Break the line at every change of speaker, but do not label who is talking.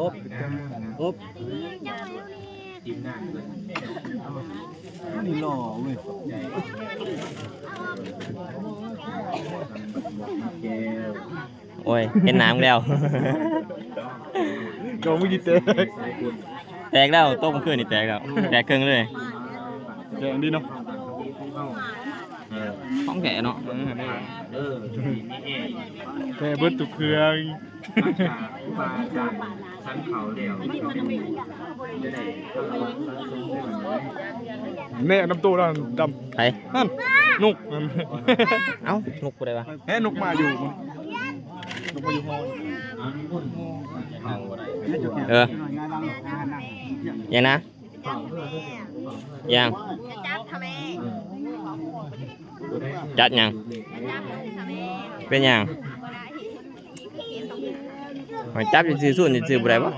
อบนี่หล่อเว้ย
โอ้ยเห็นน้ำแล้ว
ก็ไม่กิน
แตกแล้วต้มขึ้นนี่แตกแล้วแตกครึ่งเลย
แกงดีเนาะ
ของแกเนาะ
แต่เบิดตุกเครื่อง
ชั้นเขาเดี่ยว
แน่น้ำตู้นั่นดำ
ไป
นั่นนุกนั่น
เอ้านุกกูได้ปะ
แน่นุกมาอยู่นุกมาอยู่ห้อง
เออยังนะยังจัดยังเป็นยังหอยจับจะซื้อส่วนจะซื้ออะไรปะ